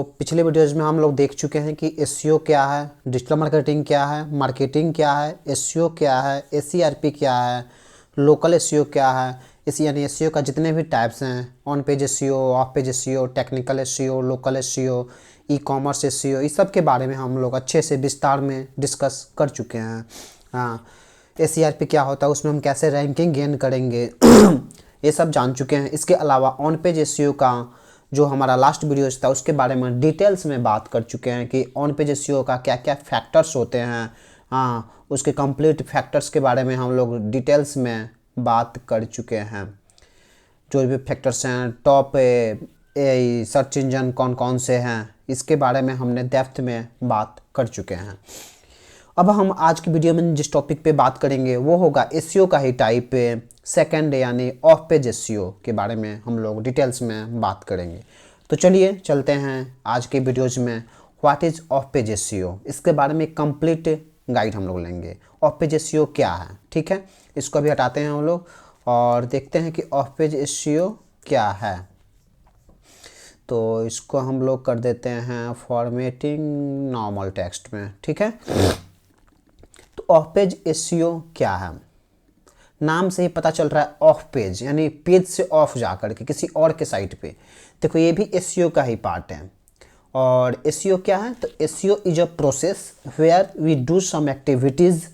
तो पिछले वीडियोज़ में हम लोग देख चुके हैं कि एसईओ क्या है, डिजिटल मार्केटिंग क्या है, मार्केटिंग क्या है, एसईओ क्या है, एसईआरपी क्या है, लोकल एसईओ क्या है। इस यानी एसईओ का जितने भी टाइप्स हैं, on page SEO, of page SEO, technical SEO, local SEO, e commerce SEO, इस सब के बारे में हम लोग अच्छे से विस्तार में डिस्कस कर चुके हैं। हाँ, एसईआरपी क्या होता है, उसमें हम कैसे रैंकिंग गेन करेंगे ये सब जान चुके हैं। इसके अलावा ऑन पेज एसईओ का जो हमारा लास्ट वीडियो था उसके बारे में डिटेल्स में बात कर चुके हैं कि ऑन पेज एसईओ का क्या क्या फैक्टर्स होते हैं। हाँ, उसके कंप्लीट फैक्टर्स के बारे में हम लोग डिटेल्स में बात कर चुके हैं। जो भी फैक्टर्स हैं, टॉप सर्च इंजन कौन कौन से हैं, इसके बारे में हमने डेप्थ में बात कर चुके हैं। अब हम आज की वीडियो में जिस टॉपिक पे बात करेंगे वो होगा एसईओ का ही टाइप सेकंड यानी ऑफ पेज एसईओ के बारे में हम लोग डिटेल्स में बात करेंगे। तो चलिए चलते हैं आज के वीडियोज में। What is of page SEO, इसके बारे में कंप्लीट गाइड हम लोग लेंगे। ऑफ पेज एसईओ क्या है, ठीक है, इसको अभी हटाते हैं हम लोग और देखते हैं कि ऑफ पेज एसईओ क्या है। तो इसको हम लोग कर देते हैं फॉर्मेटिंग नॉर्मल टेक्स्ट में, ठीक है। तो ऑफ पेज एसईओ क्या है, नाम से ही पता चल रहा है ऑफ पेज यानी पेज से ऑफ जा कर के किसी और के साइट पे। देखो ये भी एसईओ का ही पार्ट है। और एसईओ क्या है, तो SEO is a process where we do some activities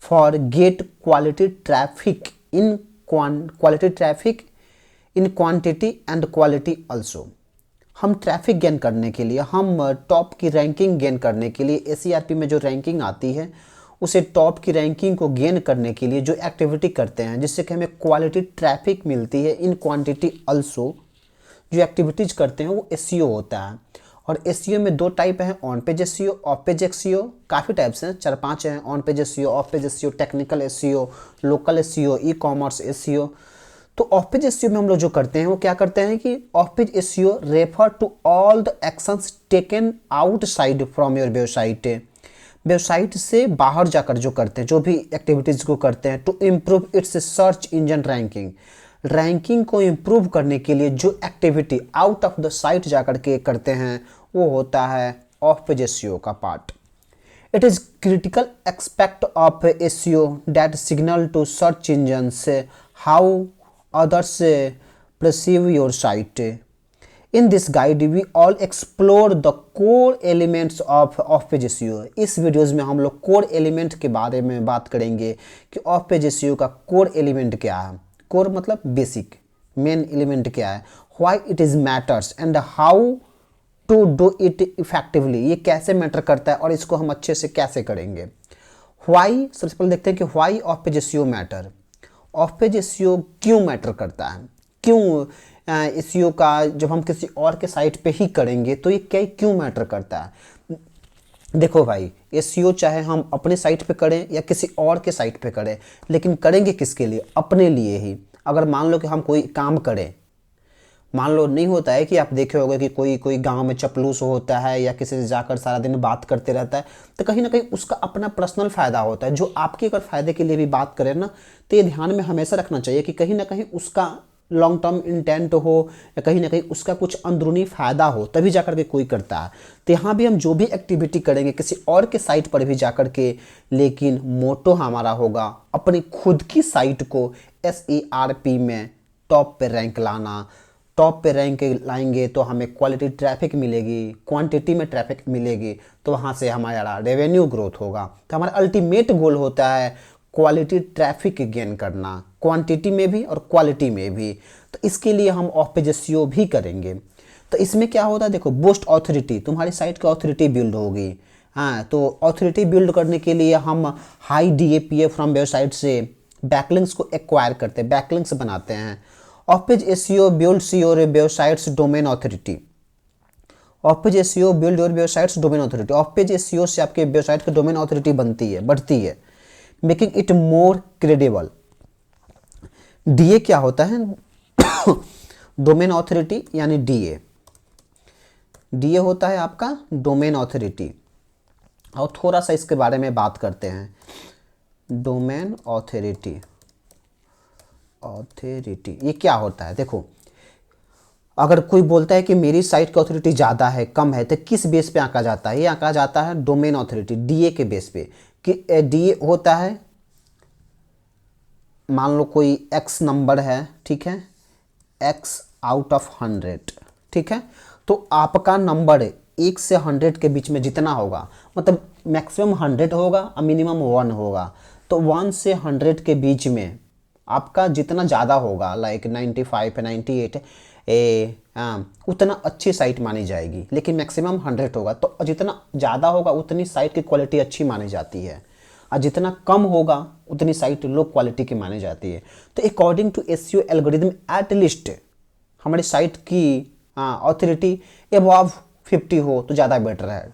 for get quality traffic in quantity and quality also. हम ट्रैफिक गेन करने के लिए, हम टॉप की रैंकिंग गेन करने के लिए, एसईआरपी में जो रैंकिंग आती है उसे टॉप की रैंकिंग को गेन करने के लिए जो एक्टिविटी करते हैं जिससे कि हमें क्वालिटी ट्रैफिक मिलती है इन क्वांटिटी अल्सो, जो एक्टिविटीज करते हैं वो एसईओ होता है। और एसईओ में दो टाइप हैं, on page SEO, of page SEO. काफ़ी टाइप्स हैं, 4-5 हैं, on page SEO, of page SEO, technical SEO, local SEO, e commerce SEO. तो ऑफ पेज एसईओ में हम लोग जो करते हैं वो क्या करते हैं कि off page SEO refer to all the actions taken outside from your website. Website से बाहर जाकर जो करते हैं, जो भी एक्टिविटीज़ को करते हैं to improve its search engine ranking, ranking को इम्प्रूव करने के लिए जो activity out of the site जाकर के करते हैं वो होता है ऑफ पेज एसईओ का part. It is critical aspect of SEO that signal to search engines how others perceive your site. In this guide we all explore the core elements of off-page SEO. इस videos में हम लोग core element के बारे में बात करेंगे कि ऑफ पेज SEO का कोर एलिमेंट क्या है। कोर मतलब बेसिक, मेन एलिमेंट क्या है, why it is matters and how to do it effectively, ये कैसे मैटर करता है और इसको हम अच्छे से कैसे करेंगे। व्हाई, सबसे पहले देखते हैं कि why of page SEO matter. Of page SEO क्यों मैटर करता है, क्यों एसईओ का जब हम किसी और के साइट पे ही करेंगे तो ये क्या क्यों मैटर करता है। देखो भाई, एसईओ चाहे हम अपने साइट पे करें या किसी और के साइट पे करें, लेकिन करेंगे किसके लिए, अपने लिए ही। अगर मान लो कि हम कोई काम करें, मान लो नहीं होता है कि आप देखे होंगे कि कोई कोई गांव में चपलूस होता है या किसी से जाकर सारा दिन बात करते रहता है, तो कहीं ना कहीं उसका अपना पर्सनल फ़ायदा होता है। जो आपके अगर फ़ायदे के लिए भी बात करें ना, तो ये ध्यान में हमेशा रखना चाहिए कि कहीं ना कहीं उसका लॉन्ग टर्म इंटेंट हो या कहीं ना कहीं उसका कुछ अंदरूनी फ़ायदा हो, तभी जाकर के कोई करता है। तो यहाँ भी हम जो भी एक्टिविटी करेंगे किसी और के साइट पर भी जाकर के, लेकिन मोटो हमारा होगा अपनी खुद की साइट को एसईआरपी में टॉप पे रैंक लाना। टॉप पे रैंक लाएंगे तो हमें क्वालिटी ट्रैफिक मिलेगी, क्वांटिटी में ट्रैफिक मिलेगी, तो वहाँ से हमारा रेवेन्यू ग्रोथ होगा। तो हमारा अल्टीमेट गोल होता है क्वालिटी ट्रैफिक गेन करना, क्वांटिटी में भी और क्वालिटी में भी। तो इसके लिए हम ऑफ पेज एसईओ भी करेंगे। तो इसमें क्या होता है, देखो, बूस्ट ऑथोरिटी, तुम्हारी साइट की ऑथोरिटी बिल्ड होगी। हाँ, तो ऑथोरिटी बिल्ड करने के लिए हम हाई DAPA फ्रॉम वेबसाइट से बैकलिंक्स को एक्वायर करते हैं, बैकलिंक्स बनाते हैं। Of page SEO builds your websites domain authority. Of page SEO build your websites domain authority. Of page SEO से आपके वेबसाइट की डोमेन ऑथोरिटी बनती है, बढ़ती है, making it more credible. DA क्या होता है, डोमेन ऑथोरिटी यानी डीए। डीए होता है आपका डोमेन ऑथोरिटी। और थोड़ा सा इसके बारे में बात करते हैं। डोमेन ऑथोरिटी, ऑथोरिटी ये क्या होता है, देखो अगर कोई बोलता है कि मेरी साइट की ऑथोरिटी ज़्यादा है कम है, तो किस बेस पे आंका जाता है? ये आंका जाता है डोमेन ऑथोरिटी, डीए के बेस पे। कि डीए होता है, मान लो कोई एक्स नंबर है, ठीक है, एक्स आउट ऑफ 100, ठीक है, तो आपका नंबर 1 से 100 के बीच में जितना होगा, मतलब मैक्सिमम 100 होगा और मिनिमम 1 होगा, तो 1 से 100 के बीच में आपका जितना ज़्यादा होगा, लाइक 95 है, 98 उतना अच्छी साइट मानी जाएगी। लेकिन मैक्सिमम 100 होगा, तो जितना ज़्यादा होगा उतनी साइट की क्वालिटी अच्छी मानी जाती है, और जितना कम होगा उतनी साइट लो क्वालिटी की मानी जाती है। तो according to SEO algorithm, at least हमारी साइट की ऑथोरिटी अबव 50 हो तो ज़्यादा बेटर है।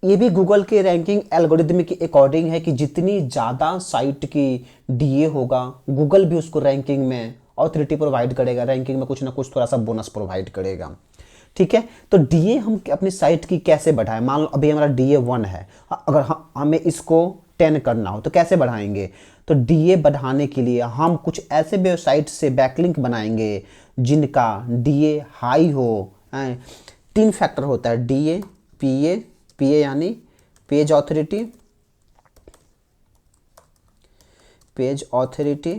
ये भी गूगल के रैंकिंग एल्गोरिदम के अकॉर्डिंग है कि जितनी ज़्यादा साइट की डीए होगा, गूगल भी उसको रैंकिंग में ऑथोरिटी प्रोवाइड करेगा, रैंकिंग में कुछ ना कुछ थोड़ा सा बोनस प्रोवाइड करेगा, ठीक है। तो डीए हम अपनी साइट की कैसे बढ़ाएं? मान लो अभी हमारा डीए 1 है, अगर हमें इसको 10 करना हो तो कैसे बढ़ाएंगे? तो डीए बढ़ाने के लिए हम कुछ ऐसे वेबसाइट से बैकलिंक बनाएंगे जिनका डीए हाई हो। 3 फैक्टर होता है, डीए, पीए, पीए यानी page authority, page authority,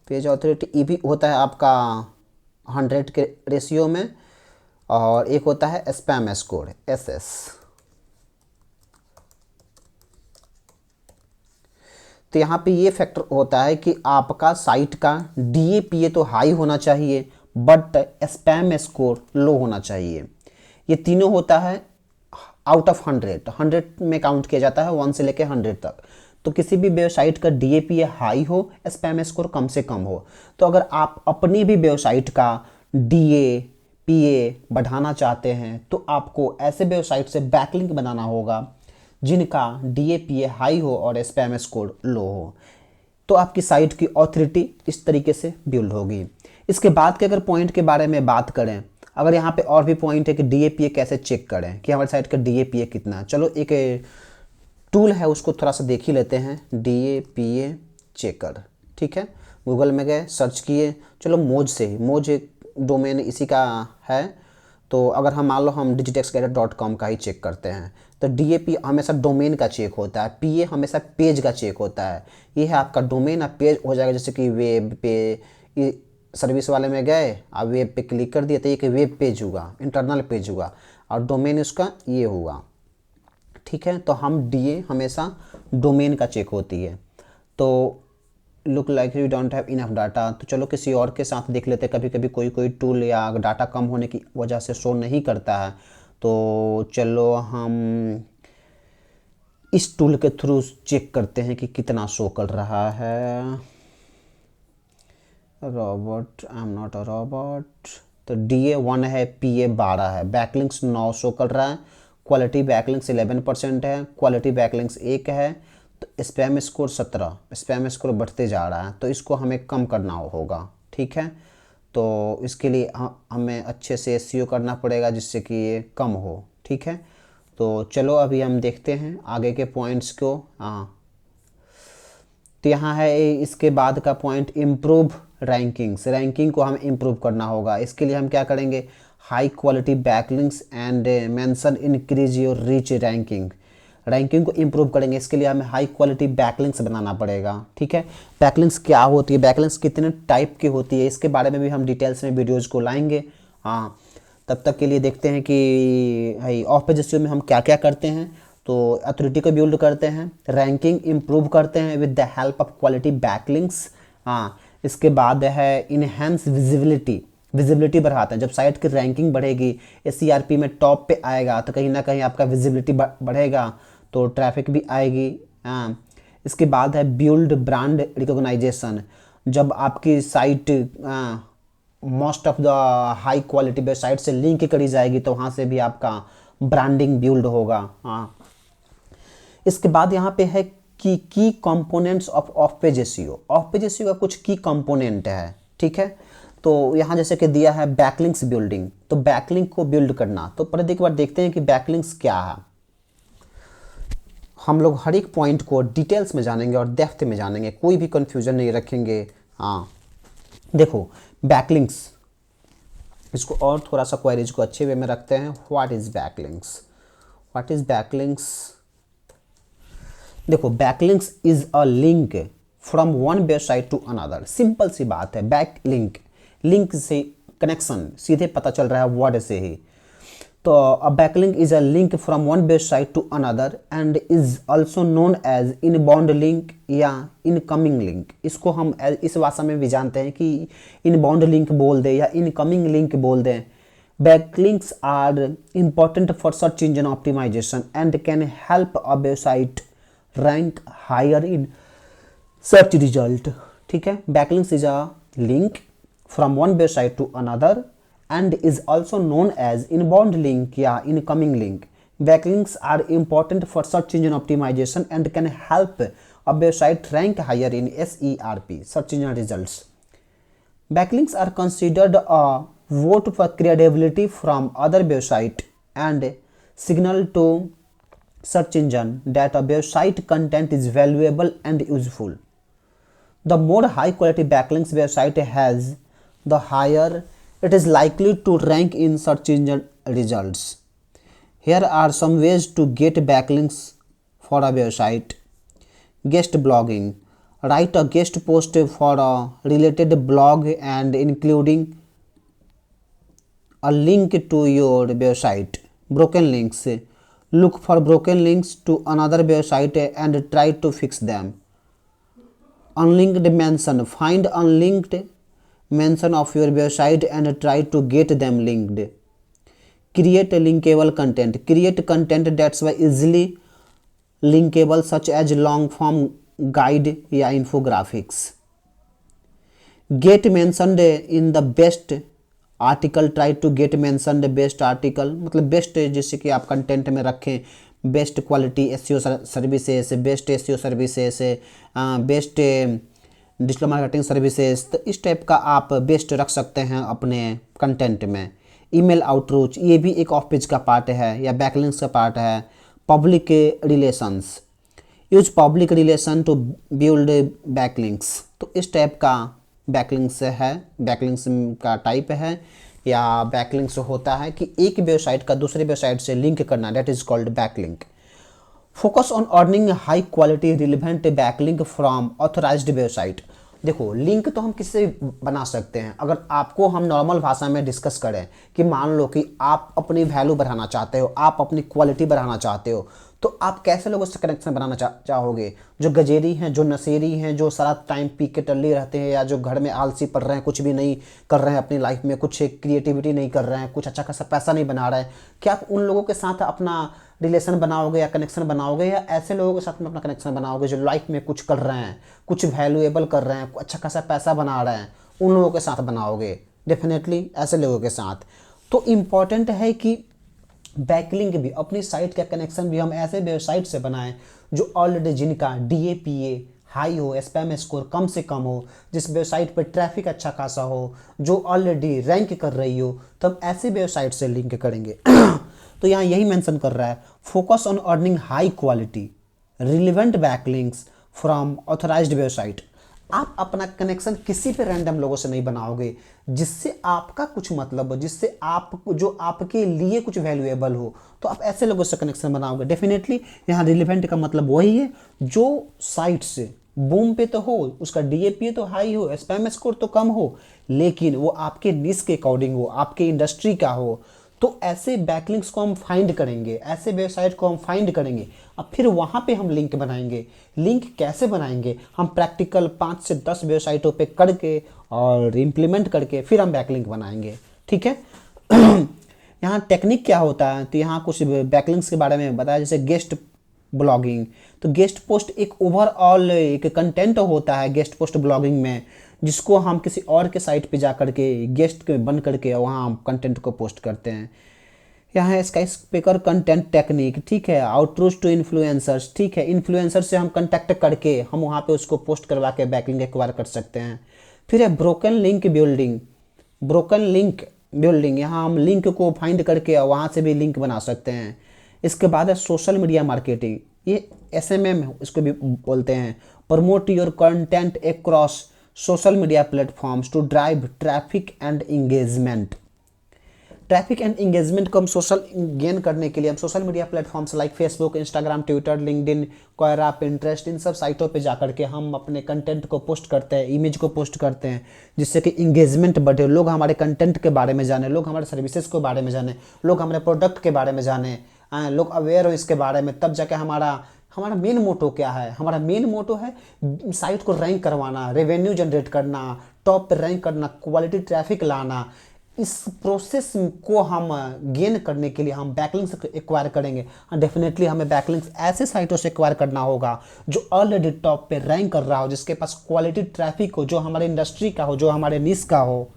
page authority ये भी होता है आपका 100 के रेशियो में, और एक होता है स्पैम स्कोर, एसएस। तो यहाँ पे ये फैक्टर होता है कि आपका साइट का डीएपीए तो हाई होना चाहिए, बट स्पैम स्कोर लो होना चाहिए। ये तीनों होता है आउट ऑफ 100 में काउंट किया जाता है, 1 से लेकर 100 तक। तो किसी भी वेबसाइट का डीएपीए हाई हो, स्पैम स्कोर कम से कम हो। तो अगर आप अपनी भी वेबसाइट का डीएपीए बढ़ाना चाहते हैं तो आपको ऐसे वेबसाइट से बैकलिंक बनाना होगा जिनका डीएपीए हाई हो और स्पैम स्कोर लो हो, तो आपकी साइट की ऑथोरिटी इस तरीके से बिल्ड होगी। इसके बाद के अगर पॉइंट के बारे में बात करें, अगर यहाँ पे और भी पॉइंट है कि डीएपीए कैसे चेक करें कि हमारी साइट का डीएपीए कितना है। चलो एक टूल है उसको थोड़ा सा देख ही लेते हैं, डीएपीए चेकर, ठीक है। गूगल में गए, सर्च किए, चलो मोज से ही, मोज एक डोमेन इसी का है। तो अगर हम मान लो हम digitexcadet.com का ही चेक करते हैं, तो डीएपी हमेशा डोमेन का चेक होता है, पीए हमेशा पेज का चेक होता है। ये है आपका डोमेन, अब पेज हो जाएगा, जैसे कि वेब पे सर्विस वाले में गए, आप वेब पे क्लिक कर दिए तो एक वेब पेज हुआ, इंटरनल पेज हुआ, और डोमेन उसका ये हुआ, ठीक है। तो हम डीए हमेशा डोमेन का चेक होती है। तो look like you don't have enough data, तो चलो किसी और के साथ देख लेते हैं। कभी कभी कोई कोई टूल या डाटा कम होने की वजह से शो नहीं करता है, तो चलो हम इस टूल के थ्रू चेक करते हैं कि कितना शो कर रहा है। Robert, I am not a Robert. तो डीए 1 है, पीए 12 है, बैकलिंक्स 9 शो कर रहा है, क्वालिटी बैकलिंक्स 11% है, क्वालिटी बैकलिंक्स 1 है, तो स्पैम स्कोर 17, स्पैम स्कोर बढ़ते जा रहा है, तो इसको हमें कम करना होगा, ठीक है। तो इसके लिए हमें अच्छे से एसईओ करना पड़ेगा जिससे कि ये कम हो, ठीक है। तो चलो अभी हम देखते हैं आगे के पॉइंट्स को। हाँ, तो यहाँ है इसके बाद का पॉइंट, इम्प्रूव रैंकिंग्स। रैंकिंग को हमें इम्प्रूव करना होगा। इसके लिए हम क्या करेंगे, high quality backlinks and mention increase your reach ranking. Ranking को इम्प्रूव करेंगे, इसके लिए हमें हाई क्वालिटी बैकलिंक्स बनाना पड़ेगा, ठीक है। बैकलिंक्स क्या होती है, बैकलिंक्स कितने टाइप की होती है, इसके बारे में भी हम डिटेल्स में वीडियोज़ को लाएंगे। हाँ, तब तक के लिए देखते हैं कि भाई ऑफ पेज एसईओ में हम क्या क्या करते हैं। तो अथॉरिटी को बिल्ड करते हैं, रैंकिंग इम्प्रूव करते हैं with the help of quality backlinks. हाँ, इसके बाद है इनहेंस विजिबिलिटी, विजिबिलिटी बढ़ाते हैं। जब साइट की रैंकिंग बढ़ेगी, एसईआरपी में टॉप पे आएगा, तो कहीं ना कहीं आपका विजिबिलिटी बढ़ेगा, तो ट्रैफिक भी आएगी। हाँ, इसके बाद है बिल्ड ब्रांड रिकॉग्नाइजेशन। जब आपकी site most of the high quality website से लिंक करी जाएगी, तो वहाँ से भी आपका ब्रांडिंग बिल्ड होगा। हाँ, इसके बाद यहाँ पे है कि की components of page SEO. Of page SEO का कुछ की कंपोनेंट है, ठीक है। तो यहाँ जैसे कि दिया है बैकलिंक्स बिल्डिंग, तो बैकलिंक को बिल्ड करना। तो पहले एक बार देखते हैं कि बैकलिंक्स क्या है। हम लोग हर एक पॉइंट को डिटेल्स में जानेंगे और डेप्थ में जानेंगे, कोई भी कंफ्यूजन नहीं रखेंगे। हाँ, देखो बैकलिंक्स, इसको और थोड़ा सा क्वेरीज को अच्छे वे में रखते हैं। What is backlinks, what is backlinks. देखो backlinks is a link from one website to another. Simple सी बात है, बैक लिंक, लिंक से कनेक्शन सीधे पता चल रहा है वर्ड से ही। तो a backlink is a link from one website to another and is also known as inbound link या इनकमिंग लिंक। इसको हम इस भाषा में भी जानते हैं कि इनबाउंड लिंक बोल दे या इनकमिंग लिंक बोल दें। Backlinks are important for search engine optimization and can help a website rank higher in search result। ठीक है, backlinks is a link from one website to another and is also known as inbound link या incoming link। Backlinks are important for search engine optimization and can help a website rank higher in SERP, search engine results। Backlinks are considered a vote for credibility from other website and signal to search engine that a website content is valuable and useful। The more high quality backlinks website has, the higher it is likely to rank in search engine results। Here are some ways to get backlinks for a website। Guest blogging, write a guest post for a related blog and including a link to your website। Broken links, look for broken links to another website and try to fix them। Unlinked mention, find unlinked mention of your website and try to get them linked। Create linkable content, create content that's easily linkable such as long form guide या infographics। Get mentioned in the best article, try to get mentioned best article, मतलब best जैसे कि आप content में रखें best quality SEO services, best SEO services, best digital marketing services, तो इस type का आप बेस्ट रख सकते हैं अपने कंटेंट में। ईमेल आउटरीच, ये भी एक ऑफ पेज का पार्ट है या बैकलिंक्स का पार्ट है। Public relations, use public relation to build backlinks, तो इस टाइप का बैकलिंक्स है, बैकलिंक्स का टाइप है या बैकलिंक्स होता है कि एक वेबसाइट का दूसरे वेबसाइट से लिंक करना, that is called backlink. Focus on earning high quality relevant backlink from authorised website. देखो लिंक तो हम किससे बना सकते हैं, अगर आपको हम नॉर्मल भाषा में डिस्कस करें कि मान लो कि आप अपनी वैल्यू बढ़ाना चाहते हो, आप अपनी क्वालिटी बढ़ाना चाहते हो, तो आप कैसे लोगों से कनेक्शन बनाना चाहोगे? जो गजेरी हैं, जो नशेरी हैं, जो सारा टाइम पी के टल्ले रहते हैं या जो घर में आलसी पड़ रहे हैं, कुछ भी नहीं कर रहे हैं अपनी लाइफ में, कुछ क्रिएटिविटी नहीं कर रहे हैं, कुछ अच्छा खासा पैसा नहीं बना रहे हैं, क्या आप उन लोगों के साथ अपना रिलेशन बनाओगे या कनेक्शन बनाओगे, या ऐसे लोगों के साथ में अपना कनेक्शन बनाओगे जो लाइफ में कुछ कर रहे हैं, कुछ वैल्यूएबल कर रहे हैं, अच्छा खासा पैसा बना रहे हैं, उन लोगों के साथ बनाओगे? डेफिनेटली ऐसे लोगों के साथ। तो इम्पॉर्टेंट है कि बैकलिंक भी, अपनी साइट का कनेक्शन भी हम ऐसे वेबसाइट से बनाएं जो ऑलरेडी जिनका DAPA हाई हो, स्पैम स्कोर कम से कम हो, जिस वेबसाइट पर ट्रैफिक अच्छा खासा हो, जो ऑलरेडी रैंक कर रही हो, तब ऐसे वेबसाइट से लिंक करेंगे। तो यहाँ यही मेंशन कर रहा है, focus on earning high quality relevant backlinks from authorised website. आप अपना कनेक्शन किसी पे रैंडम लोगों से नहीं बनाओगे, जिससे आपका कुछ मतलब हो, जिससे आप जो आपके लिए कुछ वैल्यूएबल हो, तो आप ऐसे लोगों से कनेक्शन बनाओगे। डेफिनेटली यहाँ रिलेवेंट का मतलब वही है जो साइट से बूम पे तो हो, उसका DAPA तो हाई हो, स्पैम स्कोर तो कम हो, लेकिन वो आपके निश के अकॉर्डिंग हो, आपके इंडस्ट्री का हो। तो ऐसे बैकलिंक्स को हम फाइंड करेंगे, ऐसे वेबसाइट को हम फाइंड करेंगे, अब फिर वहाँ पे हम लिंक बनाएंगे। लिंक कैसे बनाएंगे? हम प्रैक्टिकल 5 से 10 वेबसाइटों पे करके और इम्प्लीमेंट करके फिर हम बैकलिंक बनाएंगे। ठीक है। यहाँ टेक्निक क्या होता है, तो यहाँ कुछ बैकलिंक्स के बारे में बताया, जैसे गेस्ट ब्लॉगिंग। तो गेस्ट पोस्ट एक ओवरऑल एक कंटेंट होता है गेस्ट पोस्ट ब्लॉगिंग में, जिसको हम किसी और के साइट पे जा करके गेस्ट बन करके वहाँ हम कंटेंट को पोस्ट करते हैं। यहाँ है स्काई स्पीकर कंटेंट टेक्निक, ठीक है। आउटरीच टू इन्फ्लुएंसर्स, ठीक है, इन्फ्लुएंसर से हम कंटेक्ट करके हम वहाँ पे उसको पोस्ट करवा के बैकलिंक एक्वायर कर सकते हैं। फिर है broken link building, broken link building, यहाँ हम लिंक को फाइंड करके वहाँ से भी लिंक बना सकते हैं। इसके बाद है सोशल मीडिया मार्केटिंग, ये SMM इसको भी बोलते हैं, promote your content across social media platforms to drive traffic and engagement। Traffic and engagement को हम सोशल गेन करने के लिए हम social media platforms like Facebook, Instagram, Twitter, LinkedIn, Quora, Pinterest, इन सब साइटों पे जाकर के हम अपने कंटेंट को पोस्ट करते हैं, इमेज को पोस्ट करते हैं, जिससे कि इंगेजमेंट बढ़े, लोग हमारे कंटेंट के बारे में जाने, लोग हमारे सर्विसेज के बारे में जाने, लोग हमारे प्रोडक्ट के बारे में जाने, लोग अवेयर हो इसके बारे में। तब जाके हमारा हमारा मेन मोटो क्या है? हमारा मेन मोटो है साइट को रैंक करवाना, रेवेन्यू जनरेट करना, टॉप पे रैंक करना, क्वालिटी ट्रैफिक लाना। इस प्रोसेस को हम गेन करने के लिए हम बैकलिंक्स एक्वायर करेंगे। डेफिनेटली हमें बैकलिंक्स ऐसे साइटों से एक्वायर करना होगा जो ऑलरेडी टॉप पे रैंक कर रहा हो, जिसके पास क्वालिटी ट्रैफिक हो, जो हमारे इंडस्ट्री का हो, जो हमारे निश का हो।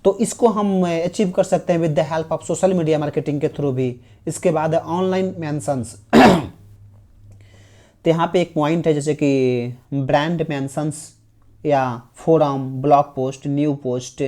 तो इसको हम अचीव कर सकते हैं with the help of social media marketing के थ्रू भी। इसके बाद ऑनलाइन मेंशंस। तो यहाँ पे एक पॉइंट है जैसे कि ब्रांड मेंशंस या forum, blog post, new post,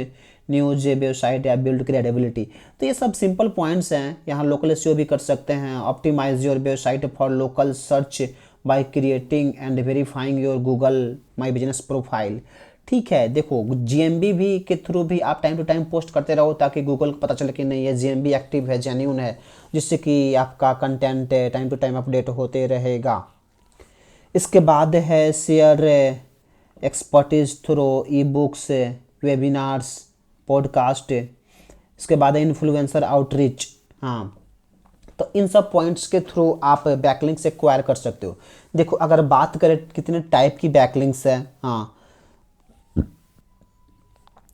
news, website या बिल्ड क्रेडिबिलिटी। तो ये सब सिंपल पॉइंट्स हैं। यहाँ लोकल एसईओ भी कर सकते हैं। Optimise your website for local search by creating and verifying your Google My Business profile. ठीक है, देखो जीएमबी भी के थ्रू भी आप टाइम टू टाइम पोस्ट करते रहो ताकि गूगल को पता चले कि नहीं ये जीएमबी एक्टिव है, जेन्यून है, जिससे कि आपका content time to time update होते रहेगा। इसके बाद है share expertise through e books, webinars, podcast. इसके बाद है इन्फ्लुएंसर आउटरीच। हाँ, तो इन सब पॉइंट्स के थ्रू आप बैकलिंक्स एक्वायर कर सकते हो। देखो अगर बात करें कितने टाइप की बैकलिंक्स है, हाँ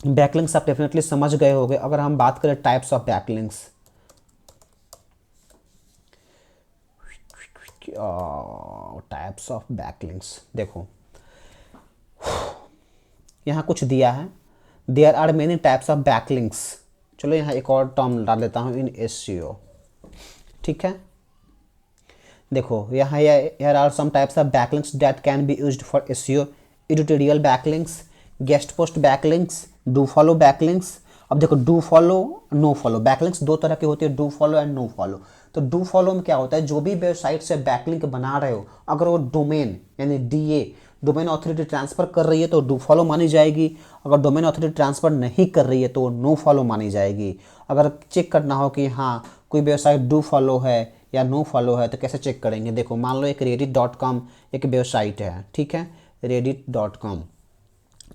बैकलिंक्स आप डेफिनेटली समझ गए होंगे। अगर हम बात करें types of backlinks, types of backlinks देखो यहाँ कुछ दिया है, there are many types of backlinks. चलो यहाँ एक और टर्म डाल देता हूँ इन एसईओ। ठीक है, देखो यहाँ here are some types of backlinks that can be used for SEO. Editorial backlinks, guest post backlinks, do follow backlinks. अब देखो do follow, no follow backlinks दो तरह की होती है, do follow and no follow. तो डू फॉलो में क्या होता है, जो भी वेबसाइट से बैकलिंक बना रहे हो अगर वो डोमेन यानी डीए डोमेन ऑथोरिटी ट्रांसफर कर रही है तो डू फॉलो मानी जाएगी। अगर डोमेन ऑथोरिटी ट्रांसफर नहीं कर रही है तो नो फॉलो मानी जाएगी। अगर चेक करना हो कि हाँ कोई वेबसाइट डू फॉलो है या नो फॉलो है तो कैसे चेक करेंगे? देखो मान लो एक reddit.com एक वेबसाइट है, ठीक है, reddit.com।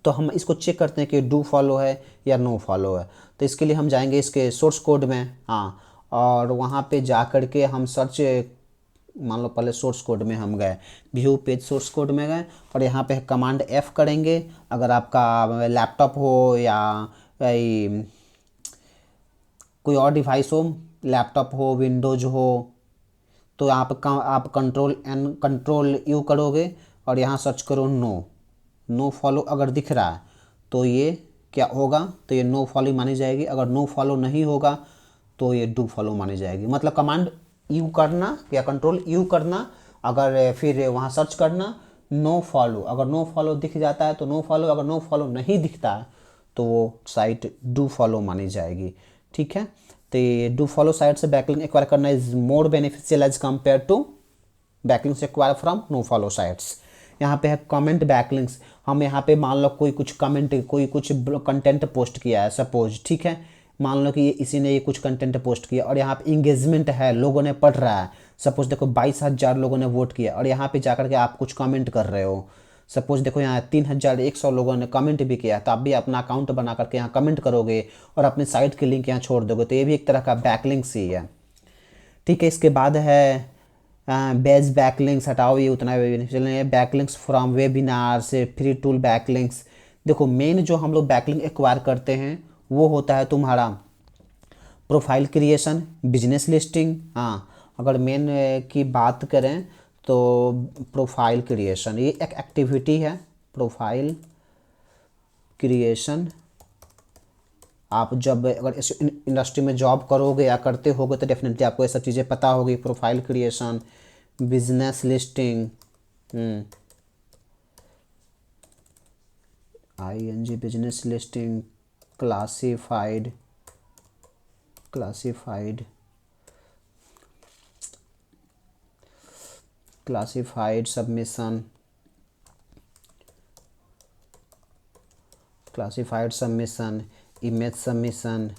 तो हम इसको चेक करते हैं कि डू फॉलो है या नो फॉलो है। तो इसके लिए हम जाएंगे इसके सोर्स कोड में, हाँ, और वहाँ पे जा कर के हम सर्च, मान लो पहले सोर्स कोड में हम गए, व्यू पेज सोर्स कोड में गए और यहाँ पे कमांड F करेंगे। अगर आपका लैपटॉप हो या कोई और डिवाइस हो, लैपटॉप हो, विंडोज हो, तो आप कंट्रोल यू करोगे और यहाँ सर्च करो नो फॉलो। अगर दिख रहा है तो ये क्या होगा, तो ये नो फॉलो मानी जाएगी। अगर नो फॉलो नहीं होगा तो ये डू फॉलो मानी जाएगी। मतलब कमांड यू करना या कंट्रोल यू करना, अगर फिर वहाँ सर्च करना नो फॉलो। अगर नो फॉलो दिख जाता है तो नो फॉलो, अगर नो फॉलो नहीं दिखता है तो वो साइट डू फॉलो मानी जाएगी। ठीक है, तो ये डू फॉलो साइट से बैकलिंक एक्वायर करना is more beneficial as compare to backlinks acquire from no follow sites. यहाँ पे है कमेंट बैकलिंक्स। हम यहाँ पे मान लो कोई कुछ कमेंट, कोई कुछ कंटेंट पोस्ट किया है सपोज, ठीक है, मान लो कि इसी ने ये कुछ कंटेंट पोस्ट किया और यहाँ पे इंगेजमेंट है, लोगों ने पढ़ रहा है। सपोज देखो 22,000 लोगों ने वोट किया और यहाँ पे जाकर के आप कुछ कमेंट कर रहे हो। सपोज देखो यहाँ 3,100 लोगों ने कमेंट भी किया, तो आप भी अपना अकाउंट बना करके यहाँ कमेंट करोगे और अपनी साइट की लिंक यहाँ छोड़ दोगे, तो ये भी एक तरह का बैकलिंक्स ही है। ठीक है, इसके बाद है बेस बैकलिंक्स। हटाओ, ये उतना बेनिफिशियल नहीं है। बैकलिंक्स फ्रॉम वेबिनार से फ्री टूल बैकलिंक्स। देखो मेन जो हम लोग बैकलिंक एक्वायर करते हैं वो होता है तुम्हारा प्रोफाइल क्रिएशन, बिजनेस लिस्टिंग। हाँ, अगर मेन की बात करें तो प्रोफाइल क्रिएशन ये एक एक्टिविटी है। प्रोफाइल क्रिएशन आप जब अगर इस इंडस्ट्री में जॉब करोगे या करते होगे तो डेफिनेटली आपको ये सब चीज़ें पता होगी। Profile creation, business listing, ING business listing, classified submission, classified submission, image submission,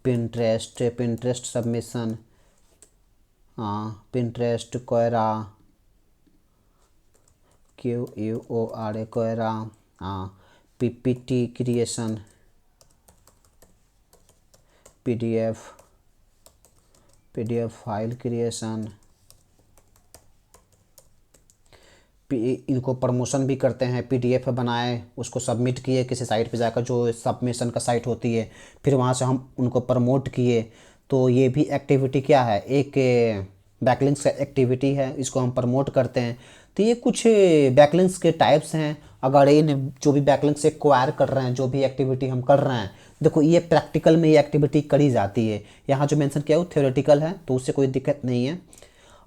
Pinterest submission, Pinterest Quora, QUORA Quora, PPT creation, PDF file creation, इनको प्रमोशन भी करते हैं, PDF बनाए उसको सबमिट किए किसी साइट पे जाकर जो सबमिशन का साइट होती है, फिर वहाँ से हम उनको प्रमोट किए। तो ये भी एक्टिविटी क्या है, एक बैकलिंक्स का एक्टिविटी है, इसको हम प्रमोट करते हैं। तो ये कुछ बैकलिंक्स के टाइप्स हैं। अगर इन जो भी बैकलिंक्स से एक्वायर कर रहे हैं, जो भी एक्टिविटी हम कर रहे हैं, देखो ये प्रैक्टिकल में ये एक्टिविटी करी जाती है। यहाँ जो मेंशन किया है वो थ्योरेटिकल है, तो उससे कोई दिक्कत नहीं है।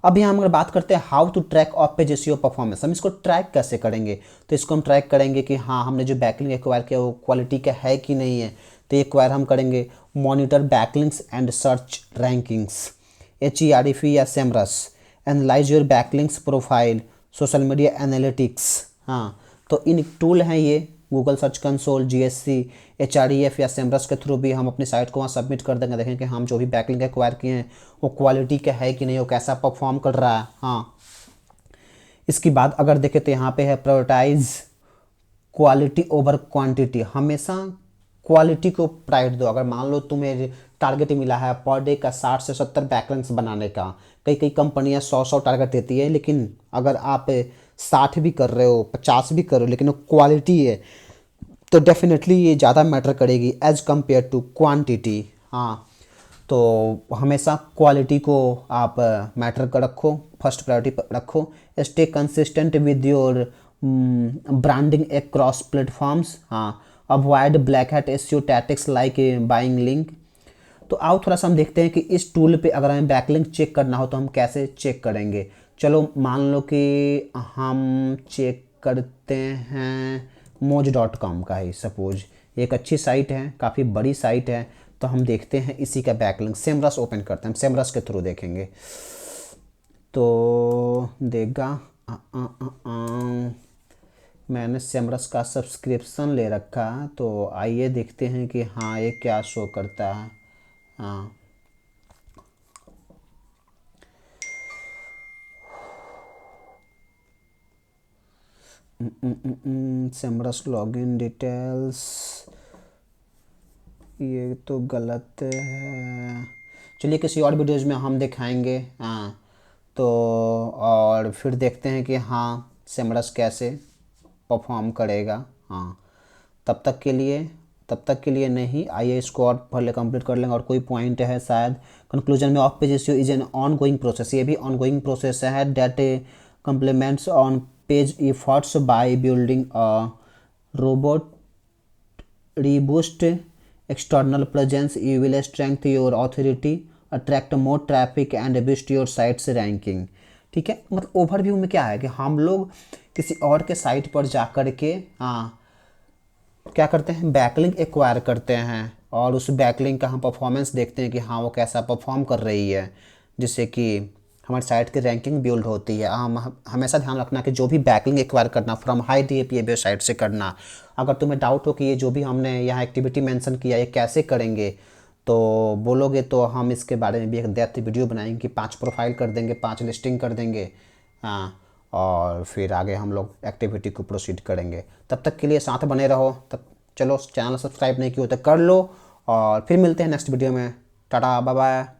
अब यहाँ हम अगर बात करते हैं how to track off page SEO performance, हम इसको ट्रैक कैसे करेंगे। तो इसको हम ट्रैक करेंगे कि हाँ हमने जो बैकलिंक एक्वायर किया वो क्वालिटी का है कि नहीं है। तो ये एक्वायर हम करेंगे monitor backlinks and search rankings, HERF या Semrush, analyse your backlinks profile, social media analytics. हाँ, तो इन टूल हैं ये, Google search console, GSC, HREF या सेमरस के थ्रू भी हम अपनी साइट को वहाँ सबमिट कर देंगे। देखें कि हम जो भी बैकलिंक एक्वायर किए हैं वो क्वालिटी का है कि नहीं, वो कैसा परफॉर्म कर रहा है। हाँ, इसके बाद अगर देखें तो यहाँ पे है प्रायोरिटाइज क्वालिटी ओवर क्वांटिटी, हमेशा क्वालिटी को प्रायोरिटी दो। अगर मान लो तुम्हें टारगेट मिला है पर डे का 60 से 70 बैकलिंक्स बनाने का, कई कंपनियां 100 टारगेट देती है, लेकिन अगर आप 60 भी कर रहे हो, 50 भी कर रहे हो, लेकिन वो क्वालिटी है तो डेफिनेटली ये ज़्यादा मैटर करेगी एज कम्पेयर टू क्वांटिटी। हाँ, तो हमेशा क्वालिटी को आप मैटर कर रखो, फर्स्ट प्रायोरिटी पर रखो। Stay consistent with your branding across platforms. हाँ, avoid black hat SEO tactics like buying link. तो आओ थोड़ा सा हम देखते हैं कि इस टूल पे अगर हमें बैकलिंक चेक करना हो तो हम कैसे चेक करेंगे। चलो मान लो कि हम चेक करते हैं moj.com का ही, सपोज एक अच्छी साइट है, काफ़ी बड़ी साइट है। तो हम देखते हैं इसी का बैकलिंक, सेमरस ओपन करते हैं, हम सेमरस के थ्रू देखेंगे तो देगा। मैंने सेमरस का सब्सक्रिप्शन ले रखा, तो आइए देखते हैं कि हाँ ये क्या शो करता है। हाँ, सेमरस लॉगिन डिटेल्स, ये तो गलत है। चलिए किसी और वीडियोज़ में हम दिखाएंगे। हाँ, तो और फिर देखते हैं कि हाँ सेमरस कैसे परफॉर्म करेगा। हाँ, तब तक के लिए नहीं, आइए इसको और पहले कंप्लीट कर लेंगे। और कोई पॉइंट है शायद कंक्लूजन में, off page SEO is an ongoing process, ये भी ऑन गोइंग प्रोसेस है that complements on page efforts by building a robot reboost external presence, you will strengthen your authority, attract more traffic and boost your site's ranking। ठीक है, मतलब overview में क्या है कि हम लोग किसी और के साइट पर जा कर के हाँ क्या करते हैं, बैकलिंक एक्वायर करते हैं और उस बैकलिंक का हम परफॉर्मेंस देखते हैं कि हाँ वो कैसा परफॉर्म कर रही है, जिससे कि हमारी साइट की रैंकिंग बिल्ड होती है। हम हमेशा ध्यान रखना कि जो भी बैकलिंक एक्वायर करना फ्रॉम हाई DAPA वेबसाइट से करना। अगर तुम्हें डाउट हो कि ये जो भी हमने यहाँ एक्टिविटी मेंशन किया ये कैसे करेंगे, तो बोलोगे तो हम इसके बारे में भी एक डेप्थ वीडियो बनाएंगे कि 5 प्रोफाइल कर देंगे, 5 लिस्टिंग कर देंगे। हाँ, और फिर आगे हम लोग एक्टिविटी को प्रोसीड करेंगे। तब तक के लिए साथ बने रहो। तब चलो, चैनल सब्सक्राइब नहीं किया तो कर लो, और फिर मिलते हैं नेक्स्ट वीडियो में। Tata, bye bye.